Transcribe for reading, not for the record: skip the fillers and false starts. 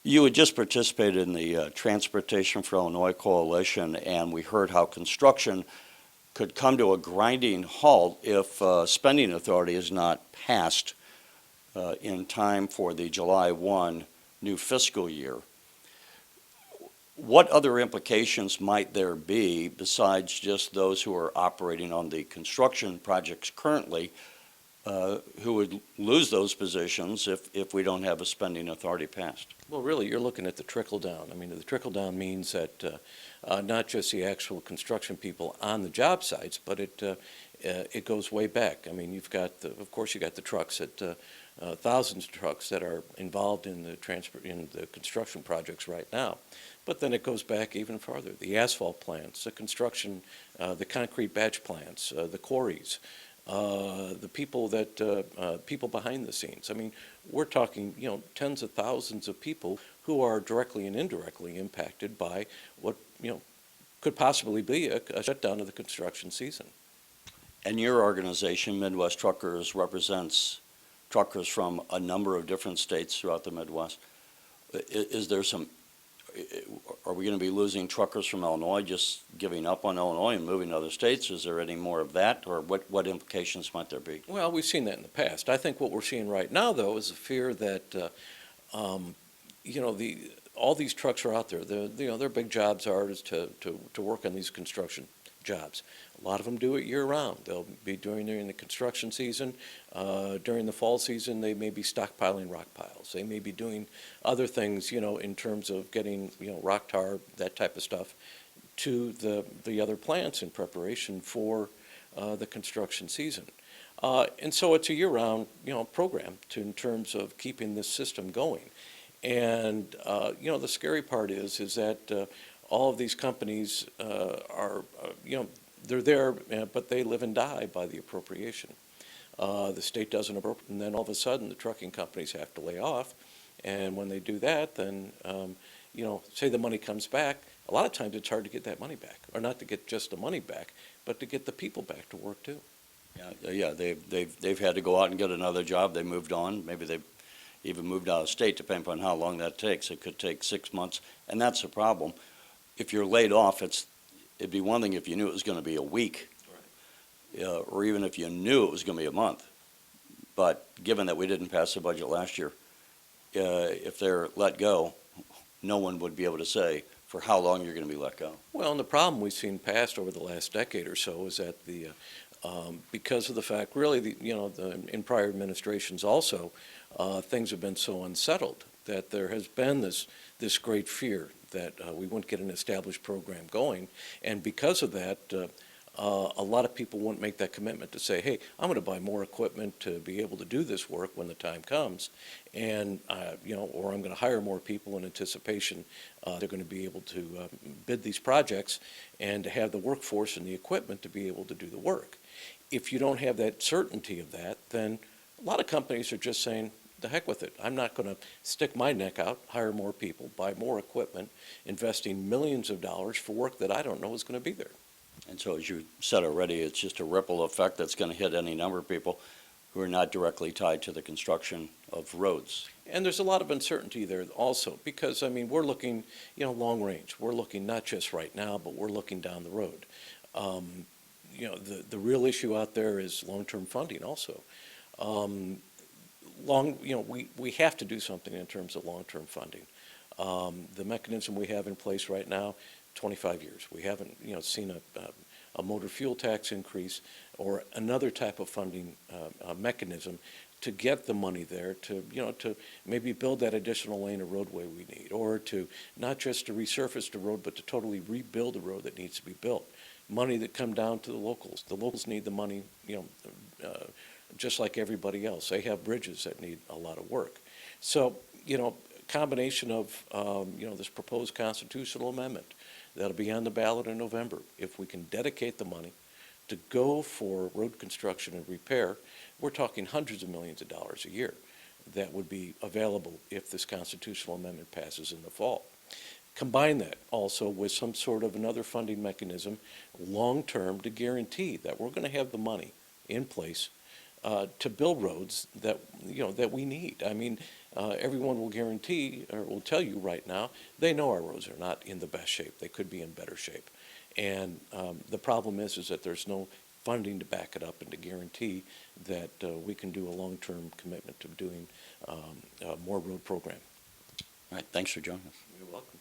You had just participated in the Transportation for Illinois Coalition, and we heard how construction could come to a grinding halt if spending authority is not passed in time for the July 1 new fiscal year. What other implications might there be besides just those who are operating on the construction projects currently who would lose those positions if we don't have a spending authority passed? Well, really, you're looking at the trickle down. I mean, the trickle down means that not just the actual construction people on the job sites, but it goes way back. I mean, you've got, of course, you got the trucks thousands of trucks that are involved in the construction projects right now. But then it goes back even farther. The asphalt plants, the construction, the concrete batch plants, the quarries, the people people behind the scenes. I mean, we're talking, tens of thousands of people who are directly and indirectly impacted by what, could possibly be a shutdown of the construction season. And your organization, Mid-West Truckers, represents truckers from a number of different states throughout the Midwest. Is there are we going to be losing truckers from Illinois, just giving up on Illinois and moving to other states? Is there any more of that, or what implications might there be? Well, we've seen that in the past. I think what we're seeing right now, though, is a fear that, all these trucks are out there. Their big jobs are to work on these construction jobs. A lot of them do it year-round. They'll be doing during the construction season. During the fall season, they may be stockpiling rock piles. They may be doing other things, in terms of getting, rock tar, that type of stuff, to the other plants in preparation for the construction season. And so it's a year-round, program in terms of keeping this system going. And, the scary part is that all of these companies are, they're there, but they live and die by the appropriation. The state doesn't appropriate, and then all of a sudden the trucking companies have to lay off. And when they do that, then, say the money comes back, a lot of times it's hard to get that money back, or not to get just the money back, but to get the people back to work too. Yeah, they've had to go out and get another job. They moved on. Maybe they've even moved out of state, depending on how long that takes. It could take 6 months, and that's the problem. If you're laid off, it'd be one thing if you knew it was going to be a week, right, or even if you knew it was going to be a month. But given that we didn't pass the budget last year, if they're let go, no one would be able to say for how long you're going to be let go. Well, and the problem we've seen passed over the last decade or so is that because of the fact, really, in prior administrations also, things have been so unsettled that there has been this great fear that we wouldn't get an established program going. And because of that, a lot of people wouldn't make that commitment to say, hey, I'm going to buy more equipment to be able to do this work when the time comes, and or I'm going to hire more people in anticipation they're going to be able to bid these projects and to have the workforce and the equipment to be able to do the work. If you don't have that certainty of that, then a lot of companies are just saying, the heck with it. I'm not going to stick my neck out, hire more people, buy more equipment, investing millions of dollars for work that I don't know is going to be there. And so, as you said already, it's just a ripple effect that's going to hit any number of people who are not directly tied to the construction of roads. And there's a lot of uncertainty there also, because, I mean, we're looking, long range. We're looking not just right now, but we're looking down the road. The real issue out there is long-term funding also. We have to do something in terms of long-term funding. The mechanism we have in place right now, 25 years. We haven't, seen a motor fuel tax increase or another type of funding mechanism to get the money there to maybe build that additional lane of roadway we need, or to not just to resurface the road, but to totally rebuild the road that needs to be built. Money that come down to the locals. The locals need the money, just like everybody else. They have bridges that need a lot of work. So, combination of, this proposed constitutional amendment that'll be on the ballot in November. If we can dedicate the money to go for road construction and repair, we're talking hundreds of millions of dollars a year that would be available if this constitutional amendment passes in the fall. Combine that also with some sort of another funding mechanism long-term to guarantee that we're going to have the money in place to build roads that we need. I mean, everyone will guarantee, or will tell you right now, they know our roads are not in the best shape. They could be in better shape. And the problem is that there's no funding to back it up and to guarantee that we can do a long-term commitment to doing more road program. All right, thanks for joining us. You're welcome.